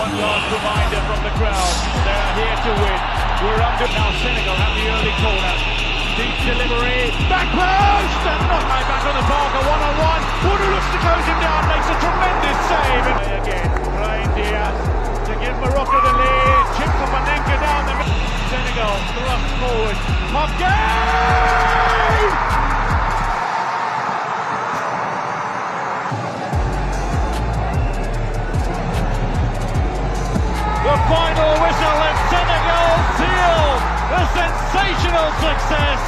one last reminder from the crowd. They are here to win. We're under now. Senegal have the early corner. Deep delivery. Back post! And not right back on the Parker. One-on-one. Woodu looks to close him down. Makes a tremendous save. And again, Brahim Diaz to give Morocco the lead. Chip for Panenka down the middle. Senegal thrust forward. Mafgay! The final whistle, and Senegal seal a sensational success.